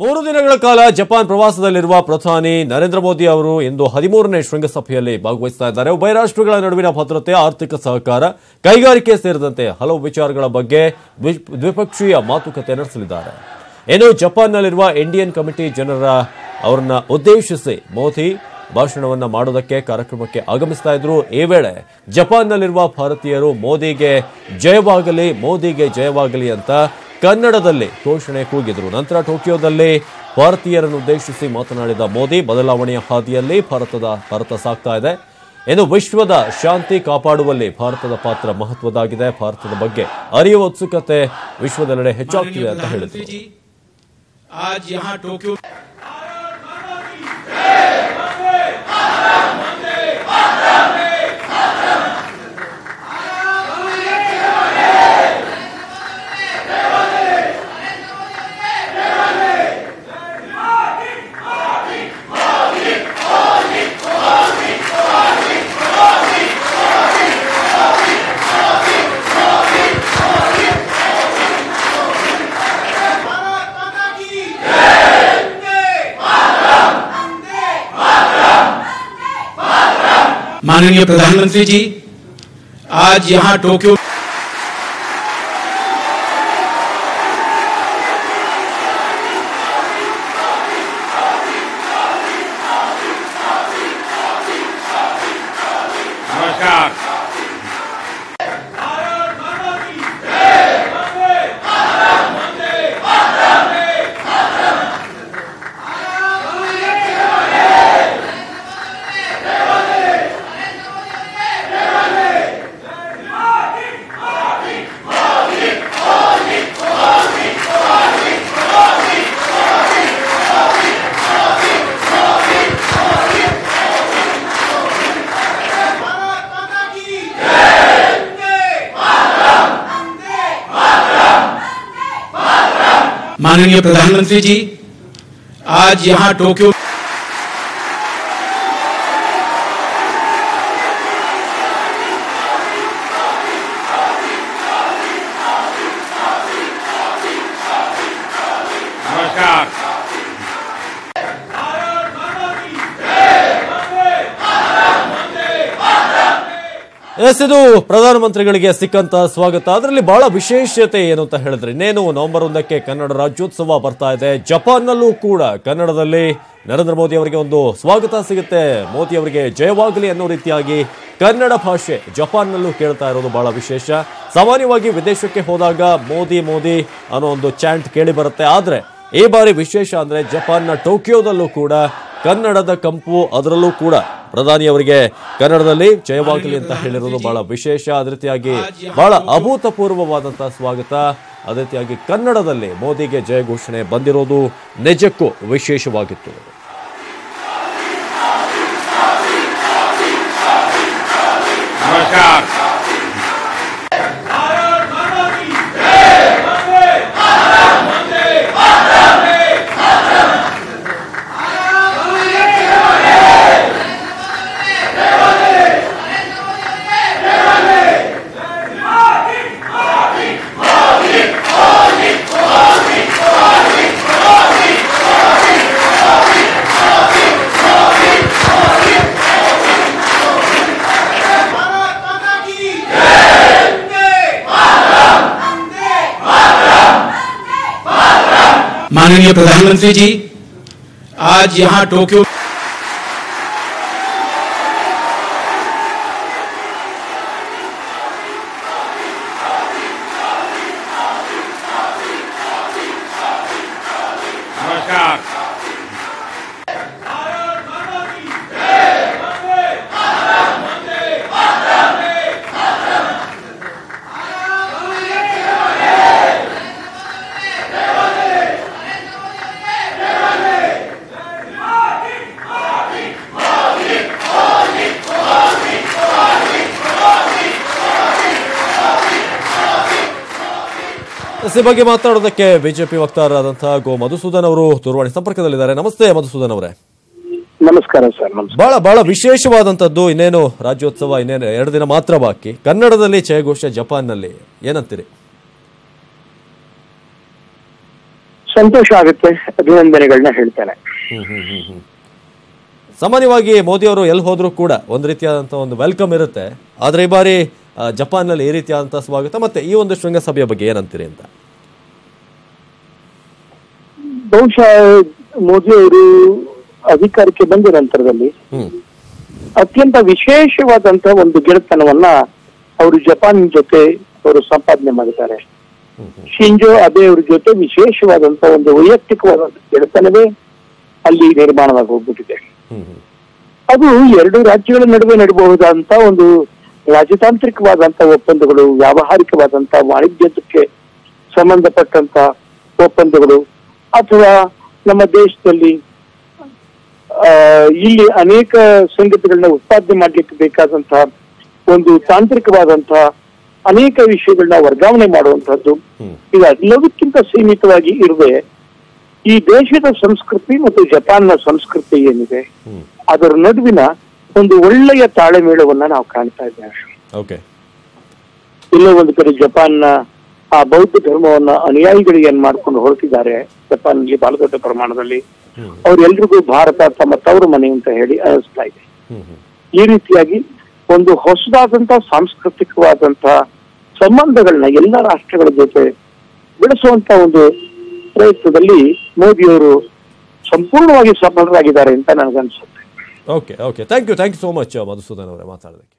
ಮೂರು ದಿನಗಳ ಕಾಲ ಜಪಾನ್ ಪ್ರವಾಸದಲ್ಲಿರುವ ಪ್ರಧಾನಿ ನರೇಂದ್ರ ಮೋದಿ ಅವರು ಇಂದು 13ನೇ ಶೃಂಗಸಭೆಯಲ್ಲಿ ಭಾಗವಹಿಸ್ತಾ ಇದ್ದಾರೆ. ಉಭಯ ರಾಷ್ಟ್ರಗಳ ನಡುವಿನ ಭದ್ರತೆ, ಆರ್ಥಿಕ ಸಹಕಾರ, ಕೈಗಾರಿಕೆ ಸೇರಿದಂತೆ ಹಲವು ವಿಚಾರಗಳ ಬಗ್ಗೆ ದ್ವಿಪಕ್ಷೀಯ ಮಾತುಕತೆ ನಡೆಸಲಿದ್ದಾರೆ. ಇನ್ನು ಜಪಾನ್ನಲ್ಲಿರುವ ಇಂಡಿಯನ್ ಕಮಿಟಿ ಜನರ ಅವರನ್ನ ಉದ್ದೇಶಿಸಿ ಮೋದಿ ಭಾಷಣವನ್ನ ಮಾಡೋದಕ್ಕೆ ಕಾರ್ಯಕ್ರಮಕ್ಕೆ ಆಗಮಿಸ್ತಾ ಇದ್ರು. ಈ ವೇಳೆ ಜಪಾನ್ನಲ್ಲಿರುವ ಭಾರತೀಯರು ಮೋದಿಗೆ ಜಯವಾಗಲಿ ಅಂತ ಕನ್ನಡದಲ್ಲಿ ಘೋಷಣೆ ಕೂಗಿದ್ರು. ನಂತರ ಟೋಕಿಯೋದಲ್ಲಿ ಭಾರತೀಯರನ್ನು ಉದ್ದೇಶಿಸಿ ಮಾತನಾಡಿದ ಮೋದಿ, ಬದಲಾವಣೆಯ ಹಾದಿಯಲ್ಲಿ ಭಾರತ ಸಾಗ್ತಾ ಇದೆ. ಇನ್ನು ವಿಶ್ವದ ಶಾಂತಿ ಕಾಪಾಡುವಲ್ಲಿ ಭಾರತದ ಪಾತ್ರ ಮಹತ್ವದಾಗಿದೆ. ಭಾರತದ ಬಗ್ಗೆ ಅರಿಯುವ ಉತ್ಸುಕತೆ ವಿಶ್ವದೆಲ್ಲೆಡೆ ಹೆಚ್ಚಾಗ್ತಿದೆ ಅಂತ ಹೇಳಿದರು. माननीय प्रधानमंत्री जी, आज यहाँ टोक्यो माननीय प्रधानमंत्री जी, आज यहाँ टोक्यो ಇದು ಪ್ರಧಾನಮಂತ್ರಿಗಳಿಗೆ ಸಿಕ್ಕಂತ ಸ್ವಾಗತ. ಅದರಲ್ಲಿ ಬಹಳ ವಿಶೇಷತೆ ಏನು ಅಂತ ಹೇಳಿದ್ರೆ, ಇನ್ನೇನು ನವೆಂಬರ್ 1ಕ್ಕೆ ಕನ್ನಡ ರಾಜ್ಯೋತ್ಸವ ಬರ್ತಾ ಇದೆ. ಜಪಾನ್ನಲ್ಲೂ ಕೂಡ ಕನ್ನಡದಲ್ಲಿ ನರೇಂದ್ರ ಮೋದಿ ಅವರಿಗೆ ಒಂದು ಸ್ವಾಗತ ಸಿಗುತ್ತೆ. ಮೋದಿ ಅವರಿಗೆ ಜಯವಾಗಲಿ ಅನ್ನೋ ರೀತಿಯಾಗಿ ಕನ್ನಡ ಭಾಷೆ ಜಪಾನ್ನಲ್ಲೂ ಕೇಳ್ತಾ ಇರೋದು ಬಹಳ ವಿಶೇಷ. ಸಾಮಾನ್ಯವಾಗಿ ವಿದೇಶಕ್ಕೆ ಹೋದಾಗ ಮೋದಿ ಅನ್ನೋ ಒಂದು ಚಾಂಟ್ ಕೇಳಿ ಬರುತ್ತೆ. ಆದ್ರೆ ಈ ಬಾರಿ ವಿಶೇಷ ಅಂದ್ರೆ ಜಪಾನ್ನ ಟೋಕಿಯೋದಲ್ಲೂ ಕೂಡ ಕನ್ನಡದ ಕಂಪು, ಅದರಲ್ಲೂ ಕೂಡ ಪ್ರಧಾನಿಯವರಿಗೆ ಕನ್ನಡದಲ್ಲಿ ಜಯವಾಗಲಿ ಅಂತ ಹೇಳಿರೋದು ಬಹಳ ವಿಶೇಷ. ಅದೇ ರೀತಿಯಾಗಿ ಬಹಳ ಅಭೂತಪೂರ್ವವಾದಂತಹ ಸ್ವಾಗತ. ಅದೇ ರೀತಿಯಾಗಿ ಕನ್ನಡದಲ್ಲಿ ಮೋದಿಗೆ ಜಯ ಘೋಷಣೆ ಬಂದಿರೋದು ನಿಜಕ್ಕೂ ವಿಶೇಷವಾಗಿತ್ತು. माननीय प्रधानमंत्री जी, आज यहाँ टोक्यो ಈ ಬಗ್ಗೆ ಮಾತನಾಡೋದಕ್ಕೆ ಬಿಜೆಪಿ ವಕ್ತಾರರಾದಂತಹ ಗೋ ಮಧುಸೂದನ್ ಅವರು ದೂರವಾಣಿ ಸಂಪರ್ಕದಲ್ಲಿದ್ದಾರೆ. ನಮಸ್ತೆ ಮಧುಸೂದನ್ ಅವರೇ. ನಮಸ್ಕಾರ ಸರ್. ಬಹಳ ವಿಶೇಷವಾದಂತದ್ದು. ಇನ್ನೇನು ರಾಜ್ಯೋತ್ಸವ ಇನ್ನೇನು 2 ದಿನ ಮಾತ್ರ ಬಾಕಿ. ಕನ್ನಡದಲ್ಲಿ ಜಯಘೋಷ ಜಪಾನ್ನಲ್ಲಿ, ಏನಂತೀರಿ? ಸಂತೋಷ ಆಗುತ್ತೆ, ಅಭಿನಂದನೆಗಳನ್ನ ಹೇಳ್ತೇನೆ. ಸಾಮಾನ್ಯವಾಗಿ ಮೋದಿ ಅವರು ಎಲ್ಲಿ ಹೋದ್ರೂ ಕೂಡ ಒಂದು ರೀತಿಯಾದಂತಹ ಒಂದು ವೆಲ್ಕಮ್ ಇರುತ್ತೆ. ಆದ್ರೆ ಈ ಬಾರಿ ಜಪಾನ್ನಲ್ಲಿ ಈ ರೀತಿಯಾದಂತಹ ಸ್ವಾಗತ, ಮತ್ತೆ ಈ ಒಂದು ಶೃಂಗಸಭೆಯ ಬಗ್ಗೆ ಏನಂತೀರಿ ಅಂತ? ಬಹುಶಃ ಮೋದಿ ಅವರು ಅಧಿಕಾರಕ್ಕೆ ಬಂದ ನಂತರದಲ್ಲಿ ಅತ್ಯಂತ ವಿಶೇಷವಾದಂತಹ ಒಂದು ಗೆಳೆತನವನ್ನ ಅವರು ಜಪಾನ್ ಜೊತೆ ಅವರು ಸಂಪಾದನೆ ಮಾಡಿದ್ದಾರೆ. ಶಿಂಜೋ ಅಬೆ ಅವ್ರ ಜೊತೆ ವಿಶೇಷವಾದಂತಹ ಒಂದು ವೈಯಕ್ತಿಕವಾದ ಗೆಳೆತನವೇ ಅಲ್ಲಿ ನಿರ್ಮಾಣವಾಗಿ ಹೋಗ್ಬಿಟ್ಟಿದೆ. ಅದು ಎರಡು ರಾಜ್ಯಗಳ ನಡುವೆ ನಡೆಯಬಹುದಂತ ಒಂದು ರಾಜತಾಂತ್ರಿಕವಾದಂತಹ ಒಪ್ಪಂದಗಳು, ವ್ಯಾವಹಾರಿಕವಾದಂತಹ ವಾಣಿಜ್ಯಕ್ಕೆ ಸಂಬಂಧಪಟ್ಟಂತ ಒಪ್ಪಂದಗಳು, ಅಥವಾ ನಮ್ಮ ದೇಶದಲ್ಲಿ ಇಲ್ಲಿ ಅನೇಕ ಸಂಗತಿಗಳನ್ನ ಉತ್ಪಾದನೆ ಮಾಡ್ಲಿಕ್ಕೆ ಬೇಕಾದಂತಹ ಒಂದು ತಾಂತ್ರಿಕವಾದಂತಹ ಅನೇಕ ವಿಷಯಗಳನ್ನ ವರ್ಗಾವಣೆ ಮಾಡುವಂತಹದ್ದು, ಇದು ಎಲ್ಲದಕ್ಕಿಂತ ಸೀಮಿತವಾಗಿ ಇರುವೆ ಈ ದೇಶದ ಸಂಸ್ಕೃತಿ ಮತ್ತು ಜಪಾನ್ನ ಸಂಸ್ಕೃತಿ ಏನಿದೆ ಅದರ ನಡುವಿನ ಒಂದು ಒಳ್ಳೆಯ ತಾಳೆಮೇಳವನ್ನ ನಾವು ಕಾಣ್ತಾ ಇದ್ದೇವೆ. ಇಲ್ಲೇ ಒಂದು ಕಡೆ ಜಪಾನ್ನ ಆ ಬೌದ್ಧ ಧರ್ಮವನ್ನ ಅನುಯಾಯಿಗಳಿಗೆ ಏನ್ ಮಾಡ್ಕೊಂಡು ಹೊರಟಿದ್ದಾರೆ ಜಪಾನ್ಗೆ ಬಹಳ ದೊಡ್ಡ ಪ್ರಮಾಣದಲ್ಲಿ. ಅವ್ರೆಲ್ರಿಗೂ ಭಾರತ ತಮ್ಮ ತವರು ಮನೆ ಅಂತ ಹೇಳಿ ಅನಿಸ್ತಾ ಇದೆ. ಈ ರೀತಿಯಾಗಿ ಒಂದು ಹೊಸದಾದಂತಹ ಸಾಂಸ್ಕೃತಿಕವಾದಂತಹ ಸಂಬಂಧಗಳನ್ನ ಎಲ್ಲ ರಾಷ್ಟ್ರಗಳ ಜೊತೆ ಬೆಳೆಸುವಂತ ಒಂದು ಪ್ರಯತ್ನದಲ್ಲಿ ಮೋದಿಯವರು ಸಂಪೂರ್ಣವಾಗಿ ಸಫಲರಾಗಿದ್ದಾರೆ ಅಂತ ನನಗನ್ಸುತ್ತೆ. Okay thank you so much Madhusudan ಅವರೇ ಮಾತಾಡೋದಕ್ಕೆ.